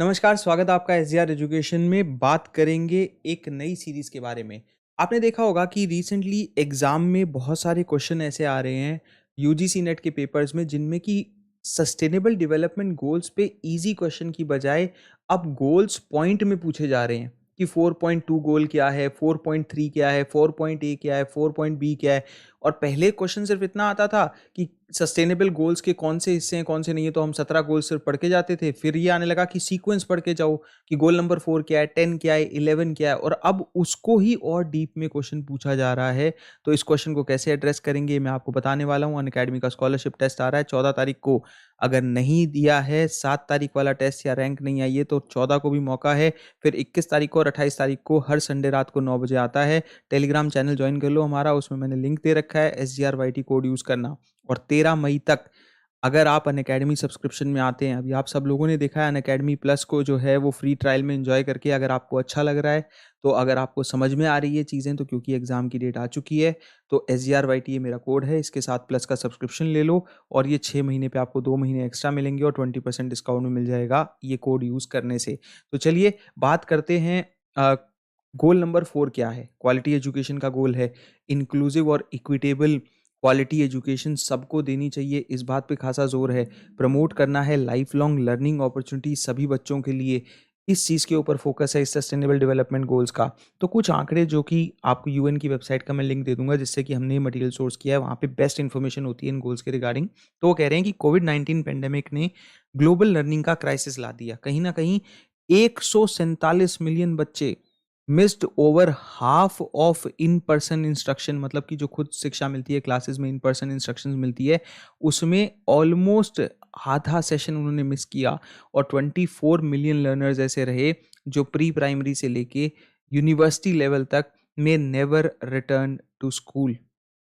नमस्कार, स्वागत है आपका एसजीआर एजुकेशन में। बात करेंगे एक नई सीरीज़ के बारे में। आपने देखा होगा कि रिसेंटली एग्ज़ाम में बहुत सारे क्वेश्चन ऐसे आ रहे हैं यूजीसी नेट के पेपर्स में जिनमें कि सस्टेनेबल डेवलपमेंट गोल्स पे ईज़ी क्वेश्चन की बजाय अब गोल्स पॉइंट में पूछे जा रहे हैं कि 4.2 गोल क्या है, 4.3 क्या है, 4.A क्या है, 4.B क्या है। और पहले क्वेश्चन सिर्फ इतना आता था कि सस्टेनेबल गोल्स के कौन से हिस्से हैं, कौन से नहीं है, तो हम 17 गोल्स सिर्फ पढ़ के जाते थे। फिर ये आने लगा कि सीक्वेंस पढ़ के जाओ कि गोल नंबर 4 क्या है, 10 क्या है, 11 क्या है, और अब उसको ही और डीप में क्वेश्चन पूछा जा रहा है। तो इस क्वेश्चन को कैसे एड्रेस करेंगे मैं आपको बताने वाला हूँ। अनअकैडमी का स्कॉलरशिप टेस्ट आ रहा है 14 तारीख को। अगर नहीं दिया है 7 तारीख वाला टेस्ट या रैंक नहीं आई है तो 14 को भी मौका है। फिर 21 तारीख को और 28 तारीख को हर संडे रात को 9 बजे आता है। टेलीग्राम चैनल ज्वाइन कर लो हमारा, उसमें मैंने लिंक दे रखा है, SGRYT कोड यूज़ करना। और 13 मई तक अगर आप अनअकैडमी सब्सक्रिप्शन में आते हैं, अभी आप सब लोगों ने देखा है अनअकैडमी प्लस को जो है वो फ्री ट्रायल में एंजॉय करके, अगर आपको अच्छा लग रहा है, तो अगर आपको समझ में आ रही है चीज़ें, तो क्योंकि एग्ज़ाम की डेट आ चुकी है, तो SGRYT ये मेरा कोड है, इसके साथ प्लस का सब्सक्रिप्शन ले लो और ये 6 महीने पे आपको 2 महीने एक्स्ट्रा मिलेंगे और 20% डिस्काउंट में मिल जाएगा ये कोड यूज़ करने से। तो चलिए बात करते हैं। गोल नंबर 4 क्या है? क्वालिटी एजुकेशन का गोल है इंक्लूसिव और इक्विटेबल क्वालिटी एजुकेशन सबको देनी चाहिए, इस बात पे खासा जोर है। प्रमोट करना है लाइफ लॉन्ग लर्निंग अपॉर्चुनिटी सभी बच्चों के लिए, इस चीज़ के ऊपर फोकस है इस सस्टेनेबल डेवलपमेंट गोल्स का। तो कुछ आंकड़े जो कि आपको यूएन की वेबसाइट का मैं लिंक दे दूंगा जिससे कि हमने मटेरियल सोर्स किया है, वहाँ पे बेस्ट इन्फॉर्मेशन होती है इन गोल्स के रिगार्डिंग। तो वो कह रहे हैं कि कोविड-19 पेंडेमिक ने ग्लोबल लर्निंग का क्राइसिस ला दिया। कहीं ना कहीं 147 मिलियन बच्चे missed over half of in person instruction, मतलब कि जो खुद शिक्षा मिलती है क्लासेस में, इन पर्सन इंस्ट्रक्शन मिलती है, उसमें ऑलमोस्ट आधा सेशन उन्होंने मिस किया। और 24 मिलियन लर्नर्स ऐसे रहे जो प्री प्राइमरी से लेके यूनिवर्सिटी लेवल तक में नेवर रिटर्न टू स्कूल।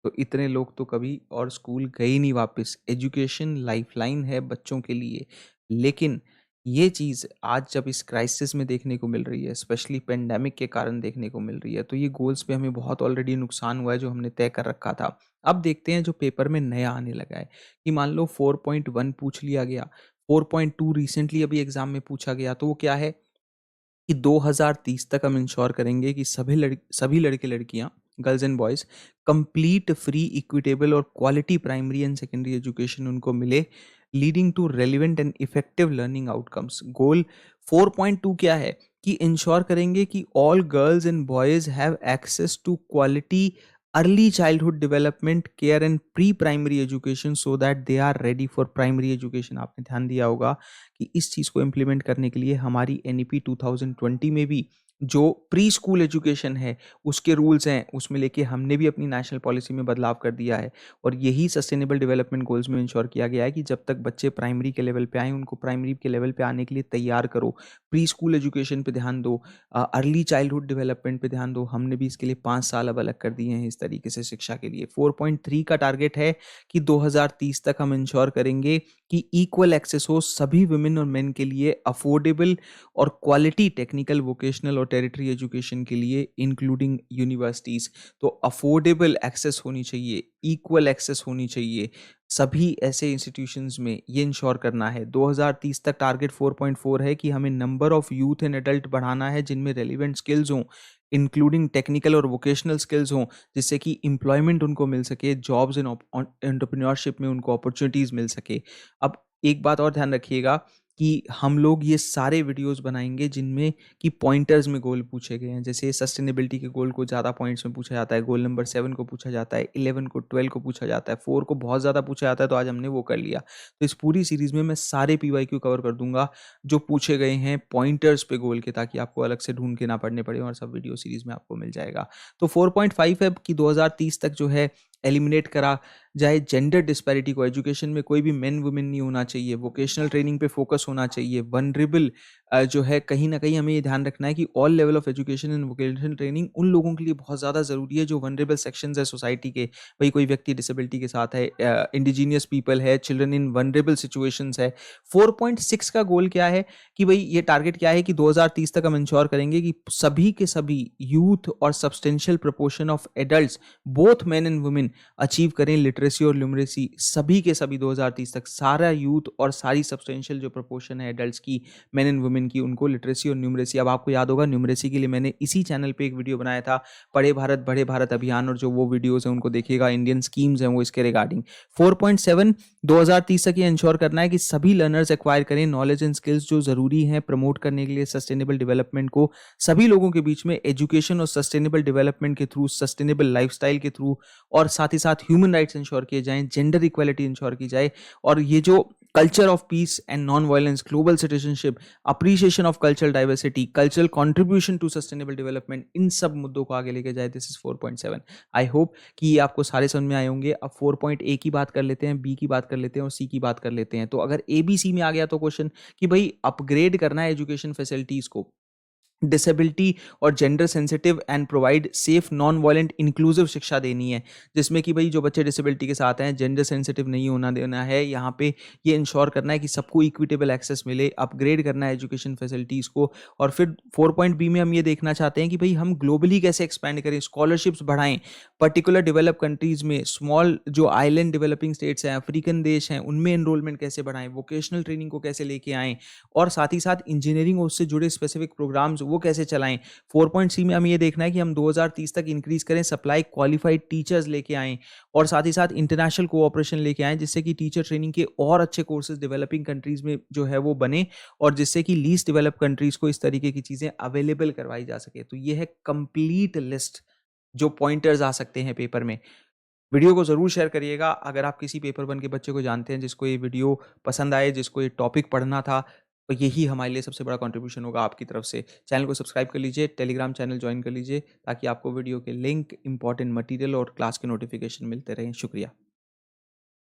तो इतने लोग तो कभी और स्कूल गए ही नहीं वापस। एजुकेशन लाइफलाइन है बच्चों के लिए, लेकिन ये चीज़ आज जब इस क्राइसिस में देखने को मिल रही है, स्पेशली पेंडेमिक के कारण देखने को मिल रही है, तो ये गोल्स पे हमें बहुत ऑलरेडी नुकसान हुआ है जो हमने तय कर रखा था। अब देखते हैं जो पेपर में नया आने लगा है कि मान लो 4.1 पूछ लिया गया, 4.2 रिसेंटली अभी एग्जाम में पूछा गया, तो वो क्या है कि 2030 तक हम इंश्योर करेंगे कि सभी लड़के लड़कियां, girls and boys, complete free equitable और quality primary and secondary education उनको मिले, leading to relevant and effective learning outcomes. Goal 4.2 क्या है कि इंश्योर करेंगे कि all girls and boys have access to quality early childhood development care and pre primary education so that they are ready for primary education. आपने ध्यान दिया होगा कि इस चीज़ को इम्प्लीमेंट करने के लिए हमारी एनईपी 2020 में भी जो प्री स्कूल एजुकेशन है उसके रूल्स हैं, उसमें लेके हमने भी अपनी नेशनल पॉलिसी में बदलाव कर दिया है। और यही सस्टेनेबल डेवलपमेंट गोल्स में इंश्योर किया गया है कि जब तक बच्चे प्राइमरी के लेवल पे आएँ, उनको प्राइमरी के लेवल पे आने के लिए तैयार करो। प्री स्कूल एजुकेशन पे ध्यान दो, अर्ली चाइल्डहुड डेवलपमेंट पे ध्यान दो। हमने भी इसके लिए 5 साल अब अलग कर दिए हैं इस तरीके से शिक्षा के लिए। 4.3 का टारगेट है कि 2030 तक हम इंश्योर करेंगे कि इक्वल एक्सेस हो सभी वुमेन और मेन के लिए अफोर्डेबल और क्वालिटी टेक्निकल, वोकेशनल और टेरिटरी एजुकेशन के लिए इंक्लूडिंग यूनिवर्सिटीज़। तो अफोर्डेबल एक्सेस होनी चाहिए, इक्वल एक्सेस होनी चाहिए सभी ऐसे इंस्टीट्यूशंस में, ये इंश्योर करना है। 2030 तक टारगेट 4.4 है कि हमें number of youth and adult बढ़ाना है जिनमें रेलिवेंट स्किल्स हों, इंक्लूडिंग टेक्निकल और वोकेशनल स्किल्स हों, जिससे कि एम्प्लॉयमेंट उनको मिल सके, जॉब्स एंड एंटरप्रेन्योरशिप में उनको अपॉर्चुनिटीज़ मिल सके। अब एक बात और ध्यान रखिएगा कि हम लोग ये सारे वीडियोस बनाएंगे जिनमें कि पॉइंटर्स में गोल पूछे गए हैं। जैसे सस्टेनेबिलिटी के गोल को ज़्यादा पॉइंट्स में पूछा जाता है, गोल नंबर 7 को पूछा जाता है, 11 को, 12 को पूछा जाता है, 4 को बहुत ज़्यादा पूछा जाता है, तो आज हमने वो कर लिया। तो इस पूरी सीरीज़ में मैं सारे PYQ कवर कर दूंगा जो पूछे गए हैं पॉइंटर्स पे गोल के, ताकि आपको अलग से ढूंढ के ना पढ़ने पड़े और सब वीडियो सीरीज़ में आपको मिल जाएगा। तो 4.5 है कि 2030 तक जो है एलिमिनेट करा जाए जेंडर डिस्पैरिटी को। एजुकेशन में कोई भी मेन वुमेन नहीं होना चाहिए, वोकेशनल ट्रेनिंग पे फोकस होना चाहिए, वनरेबल जो है कहीं ना कहीं हमें ये ध्यान रखना है कि all level of education and vocational training उन लोगों के लिए बहुत ज़्यादा ज़रूरी है जो वनरेबल सेक्शंस है सोसाइटी के। भाई कोई व्यक्ति डिसेबिलिटी के साथ है, इंडिजीनियस पीपल है, चिल्ड्रन इन वनरेबल सिचुएशंस है। 4.6 का गोल क्या है कि भाई ये टारगेट क्या है कि 2030 तक हम इंश्योर करेंगे कि सभी के सभी यूथ और substantial proportion of adult, both men and women, achieve करें लिटरेसी लिटरेसी और ल्यूमरेसी सभी के सभी 2030 तक सारा यूथ और सारी सब्सटेंशियल जो प्रोपोर्शन है एडल्ट्स की, मेन एंड वुमेन की, उनको लिटरेसी और न्यूमरेसी, अब आपको याद होगा न्यूमरेसी के लिए मैंने इसी चैनल पे एक वीडियो बनाया था, पढ़े भारत बड़े भारत अभियान, और जो वो वीडियोस हैं उनको देखिएगा, इंडियन स्कीम्स हैं वो इसके रिगार्डिंग। 4.7 2030 तक ये इंश्योर करना है कि सभी लर्नर्स एक्वायर करें नॉलेज एंड स्किल्स जो जरूरी हैं प्रमोट करने के लिए सस्टेनेबल डेवलपमेंट को सभी लोगों के बीच में, एजुकेशन और सस्टेनेबल डेवलपमेंट के थ्रू, सस्टेनेबल लाइफस्टाइल के थ्रू, और साथ ही साथ ह्यूमन राइट्स इंश्योर किए जाएं, जेंडर इक्वालिटी इंश्योर की जाए, और ये जो culture of peace and non violence, global citizenship, appreciation of cultural diversity, cultural contribution to sustainable development, इन सब मुद्दों को आगे लेके जाए। This is 4.7। आई होप कि ये आपको सारे समझ में आए होंगे। अब 4.A की बात कर लेते हैं, बी की बात कर लेते हैं और सी की बात कर लेते हैं। तो अगर ABC में आ गया तो क्वेश्चन कि भाई अपग्रेड करना है एजुकेशन फैसिलिटीज को, डिसेबिलिटी और gender sensitive and provide safe non violent inclusive शिक्षा देनी है, जिसमें कि भाई जो बच्चे डिसेबिलिटी के साथ हैं, जेंडर सेंसिटिव नहीं होना देना है, यहाँ पे ये इंश्योर करना है कि सबको इक्विटेबल एक्सेस मिले, अपग्रेड करना है एजुकेशन फैसिलिटीज़ को। और फिर 4.B में हम ये देखना चाहते हैं कि भाई हम ग्लोबली कैसे एक्सपैंड करें, स्कॉलरशिप्स बढ़ाएं, पर्टिकुलर डेवलप कंट्रीज में, स्मॉल जो आइलैंड डेवलपिंग स्टेट्स हैं, अफ्रीकन देश हैं, उनमें एनरोलमेंट कैसे बढ़ाएं, वोकेशनल ट्रेनिंग को कैसे लेके आएँ, और साथ ही साथ इंजीनियरिंग और उससे जुड़े स्पेसिफिक प्रोग्राम्स वो कैसे चलाएं। 4.C में हमें ये देखना है कि हम 2030 तक इंक्रीज करें सप्लाई क्वालिफाइड टीचर्स लेके आएं, और साथ ही साथ इंटरनेशनल कोऑपरेशन लेके आएं, जिससे कि टीचर ट्रेनिंग के और अच्छे कोर्सेज डेवलपिंग कंट्रीज में जो है वो बने, और जिससे कि लीस्ट डेवलप कंट्रीज को इस तरीके की चीजें अवेलेबल करवाई जा सके। तो ये है कंप्लीट लिस्ट जो पॉइंटर्स आ सकते हैं पेपर में। वीडियो को ज़रूर शेयर करिएगा अगर आप किसी पेपर वन के बच्चे को जानते हैं जिसको ये वीडियो पसंद आए, जिसको ये टॉपिक पढ़ना था, तो यही हमारे लिए सबसे बड़ा कंट्रीब्यूशन होगा आपकी तरफ से। चैनल को सब्सक्राइब कर लीजिए, टेलीग्राम चैनल ज्वाइन कर लीजिए, ताकि आपको वीडियो के लिंक, इंपॉर्टेंट मटेरियल और क्लास के नोटिफिकेशन मिलते रहें। शुक्रिया।